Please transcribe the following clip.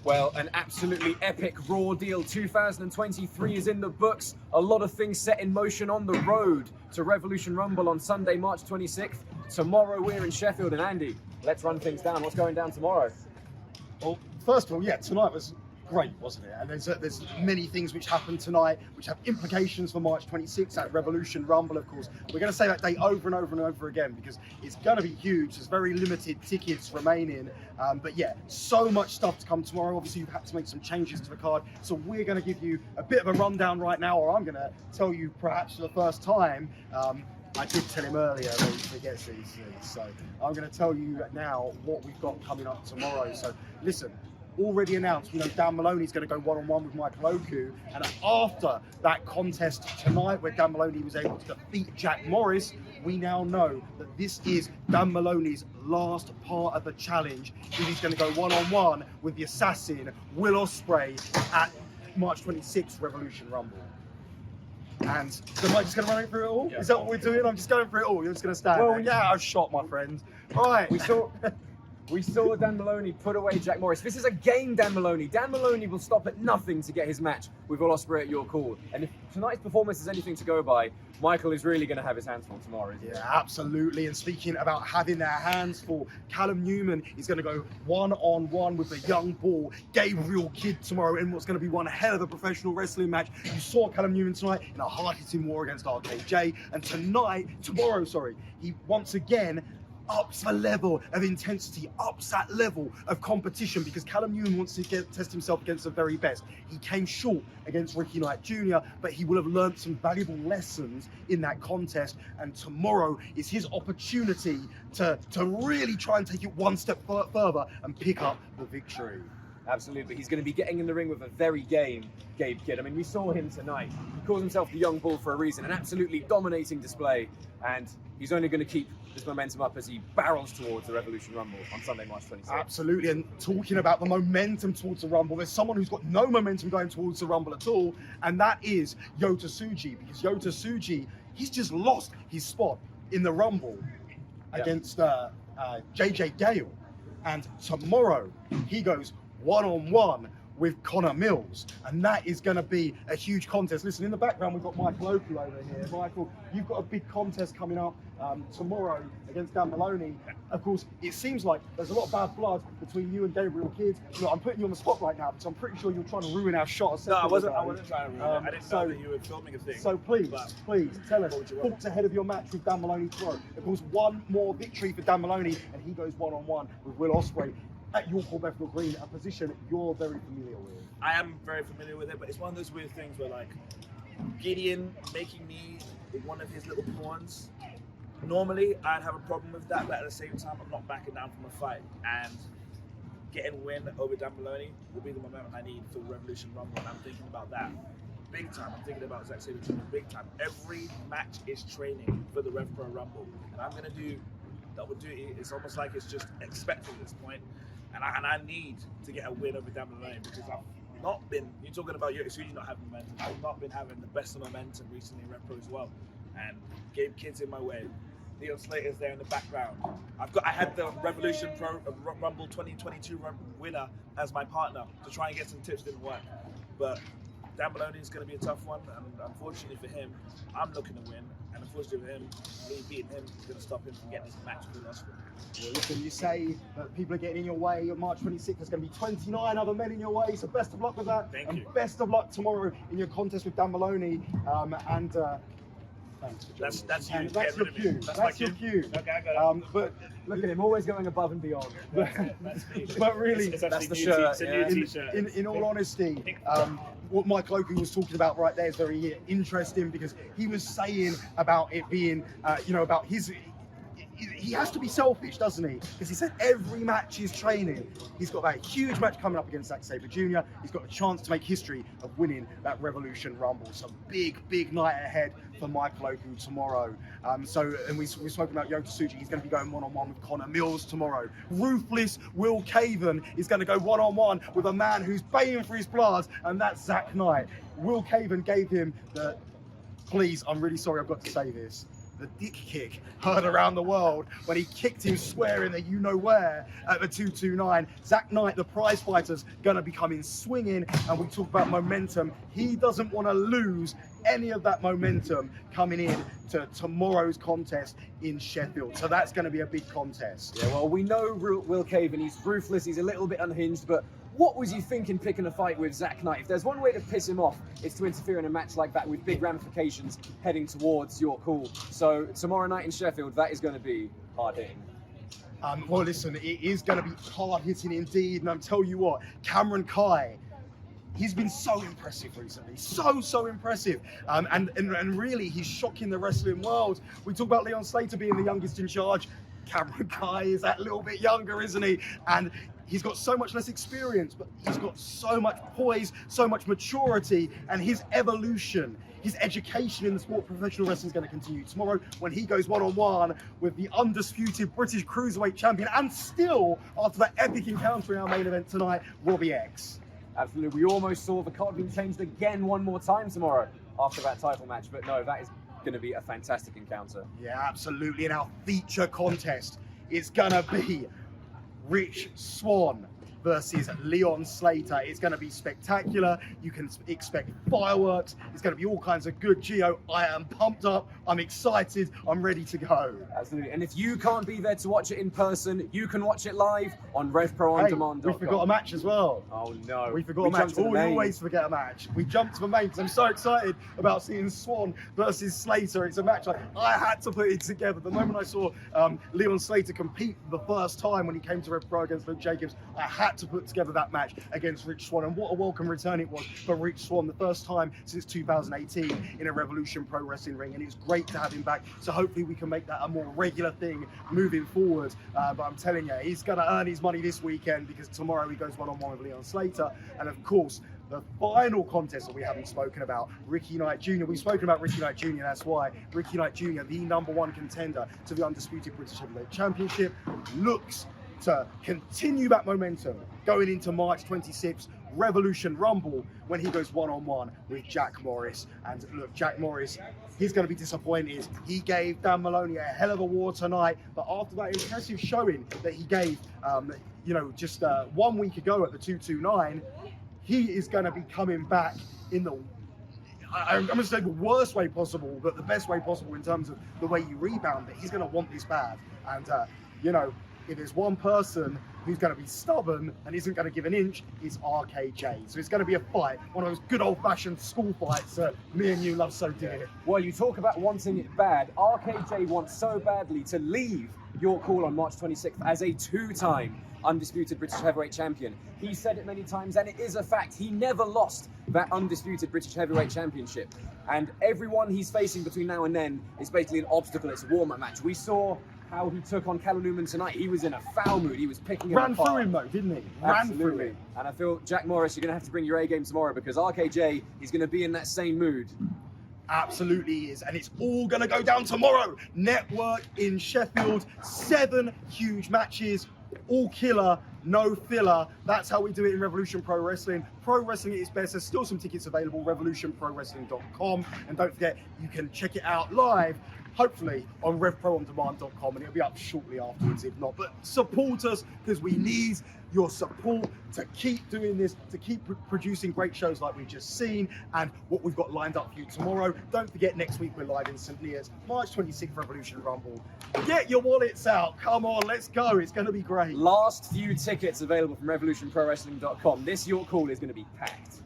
Well, an absolutely epic Raw Deal 2023 is in the books. A lot of things set in motion on the road to Revolution Rumble on Sunday, March 26th. Tomorrow we're in Sheffield, and Andy, let's run things down. What's going down tomorrow? Well, first of all, tonight was great, wasn't it? And there's many things which happened tonight which have implications for March 26th at Revolution Rumble, of course. We're going to say that date over and over and over again because it's going to be huge. There's very limited tickets remaining. But so much stuff to come tomorrow. Obviously, you've had to make some changes to the card. So we're going to give you a bit of a rundown right now, or I'm going to tell you perhaps for the first time. I did tell him earlier that he forgets these things. So I'm going to tell you now what we've got coming up tomorrow. So listen. Already announced, Dan Maloney's going to go one-on-one with Roku, and after that contest tonight where Dan Maloney was able to defeat Jack Morris, we now know that this is Dan Maloney's last part of the challenge. He's going to go one-on-one with the assassin, Will Ospreay, at March 26th Revolution Rumble. And so am I just going to run through it all? Yeah. Is that what we're doing? I'm just going through it all. You're just going to stand there. I've shot, my friend. Right. We saw Dan Maloney put away Jack Morris. This is a game, Dan Maloney. Dan Maloney will stop at nothing to get his match with Will Ospreay at your call. And if tonight's performance is anything to go by, Michael is really going to have his hands full tomorrow, isn't he? Yeah, absolutely. And speaking about having their hands full, Callum Newman is going to go one-on-one with the young bull, Gabriel Kidd, tomorrow in what's going to be one hell of a professional wrestling match. You saw Callum Newman tonight in a hard-hitting war against RKJ. And tomorrow, he once again ups the level of intensity, ups that level of competition because Callum Newman wants to test himself against the very best. He came short against Ricky Knight Jr., but he will have learned some valuable lessons in that contest. And tomorrow is his opportunity to really try and take it one step further and pick up the victory. Absolutely. He's going to be getting in the ring with a very game Gabe Kidd. I mean, we saw him tonight. He calls himself the young bull for a reason, an absolutely dominating display. And he's only going to keep this momentum up as he barrels towards the Revolution Rumble on Sunday, March 26th. Absolutely. And talking about the momentum towards the Rumble, there's someone who's got no momentum going towards the Rumble at all, and that is Yota Tsuji. Because Yota Tsuji, he's just lost his spot in the Rumble against JJ Gale. And tomorrow, he goes one-on-one with Connor Mills, and that is going to be a huge contest. Listen, in the background we've got Michael Oku over here. Michael, you've got a big contest coming up tomorrow against Dan Maloney. Of course, it seems like there's a lot of bad blood between you and Gabriel Kidd. Look, I'm putting you on the spot right now because I'm pretty sure you're trying to ruin our shot. No, I wasn't trying to ruin it. I didn't know that you were filming a thing. So please tell us thoughts ahead of your match with Dan Maloney tomorrow. Of course, one more victory for Dan Maloney, and he goes one-on-one with Will Ospreay at York Hall Bethnal Green, a position you're very familiar with. I am very familiar with it, but it's one of those weird things where, like, Gideon making me one of his little pawns, normally I'd have a problem with that, but at the same time, I'm not backing down from a fight. And getting a win over Dan Maloney will be the momentum I need for the Revolution Rumble, and I'm thinking about that big time. I'm thinking about Zack Sabre Jr. big time. Every match is training for the RevPro Rumble, and I'm going to do double duty. It's almost like it's just expected at this point. And I need to get a win over Dan Maloney because I've not been, you're talking about Yota Tsuji not having momentum, I've not been having the best of momentum recently in RevPro as well. And Gabe Kidd's in my way. Leon Slater's there in the background. I had the Revolution Rumble 2022 winner as my partner to try and get some tips, didn't work. But Dan Maloney is going to be a tough one, and unfortunately for him, I'm looking to win. And unfortunately for him, me beating him is going to stop him from getting his match with Ospreay. Well, listen, you say that people are getting in your way. On March 26th, there's going to be 29 other men in your way. So best of luck with that. Thank you. Best of luck tomorrow in your contest with Dan Maloney. Thanks for joining. That's you. That's your cue. That's your cue. Okay, I got it. But Look at him, always going above and beyond. That's me. But really, it's that's the new shirt, It's a yeah. new t-shirt. in all honesty, what Michael Oku was talking about right there is very interesting because he was saying about it being, about his. He has to be selfish, doesn't he? Because he said every match is training. He's got that huge match coming up against Zack Sabre Jr. He's got a chance to make history of winning that Revolution Rumble. So big night ahead for Michael Oku tomorrow. And we've spoken about Yota Tsuji. He's going to be going one-on-one with Connor Mills tomorrow. Ruthless Will Caven is going to go one-on-one with a man who's baying for his blood, and that's Zack Knight. Will Caven gave him the, please, I'm really sorry I've got to say this, the dick kick heard around the world when he kicked him square in the you-know-where at the 229. Zach Knight, the prize fighter's going to be coming swinging, and we talk about momentum. He doesn't want to lose any of that momentum coming in to tomorrow's contest in Sheffield. So that's going to be a big contest. Yeah, well, we know Will Caven, he's ruthless, he's a little bit unhinged, but what was you thinking picking a fight with Zach Knight? If there's one way to piss him off, it's to interfere in a match like that with big ramifications heading towards your call. So tomorrow night in Sheffield, that is going to be hard hitting. Well, listen, it is going to be hard hitting indeed, and I'll tell you what, Cameron Kai, he's been so impressive recently, so impressive, and really he's shocking the wrestling world. We talk about Leon Slater being the youngest in charge. Cameron Kai is that little bit younger, isn't he? And he's got so much less experience, but he's got so much poise, so much maturity, and his evolution, his education in the sport of professional wrestling is going to continue tomorrow when he goes one-on-one with the undisputed British Cruiserweight Champion, and still, after that epic encounter in our main event tonight, Robbie X. Absolutely, we almost saw the card being changed again one more time tomorrow after that title match, but no, that is going to be a fantastic encounter. Yeah, absolutely. And our feature contest is going to be Rich Swann versus Leon Slater. It's going to be spectacular. You can expect fireworks. It's going to be all kinds of good. Gio, I am pumped up. I'm excited. I'm ready to go. Absolutely. And if you can't be there to watch it in person, you can watch it live on RevProOnDemand.com. We forgot a match as well. Oh no. We forgot a match. Oh, we always forget a match. We jumped to the main because I'm so excited about seeing Swann versus Slater. It's a match I had to put it together. The moment I saw Leon Slater compete for the first time when he came to RevPro against Luke Jacobs, I had to put together that match against Rich Swann. And what a welcome return it was for Rich Swann, the first time since 2018 in a Revolution Pro Wrestling ring. And it's great to have him back. So hopefully we can make that a more regular thing moving forward. But I'm telling you, he's going to earn his money this weekend because tomorrow he goes one-on-one with Leon Slater. And of course, the final contest that we haven't spoken about, Ricky Knight Jr. We've spoken about Ricky Knight Jr. That's why Ricky Knight Jr., the #1 contender to the undisputed British Heavyweight Championship, looks to continue that momentum going into March 26th, Revolution Rumble, when he goes one-on-one with Jack Morris. And look, Jack Morris, he's going to be disappointed. He gave Dan Maloney a hell of a war tonight, but after that impressive showing that he gave, just 1 week ago at the 229, he is going to be coming back in the, I'm going to say the worst way possible, but the best way possible in terms of the way you rebound. But he's going to want this bad. And, if there's one person who's going to be stubborn and isn't going to give an inch, it's RKJ. So it's going to be a fight, one of those good old-fashioned school fights that me and you love so dearly. Well, you talk about wanting it bad. RKJ wants so badly to leave your call on March 26th as a 2-time undisputed British Heavyweight Champion. He said it many times, and it is a fact. He never lost that undisputed British Heavyweight Championship. And everyone he's facing between now and then is basically an obstacle. It's a warm-up match. We saw how he took on Newman tonight. He was in a foul mood. He was picking him apart. Ran through him though, didn't he? Absolutely. Ran through him. And I feel, Jack Morris, you're going to have to bring your A game tomorrow because RKJ is going to be in that same mood. Absolutely is, and it's all going to go down tomorrow. Network in Sheffield, 7 huge matches, all killer, no filler. That's how we do it in Revolution Pro Wrestling. Pro Wrestling at its best. There's still some tickets available, revolutionprowrestling.com, and don't forget, you can check it out live, hopefully on RevProOnDemand.com, and it'll be up shortly afterwards if not. But support us, because we need your support to keep doing this, to keep producing great shows like we've just seen, and what we've got lined up for you tomorrow. Don't forget, next week we're live in St. Lear's, March 26th, Revolution Rumble. Get your wallets out. Come on, let's go. It's going to be great. Last few tickets available from RevolutionProWrestling.com. This York Call is going to be packed.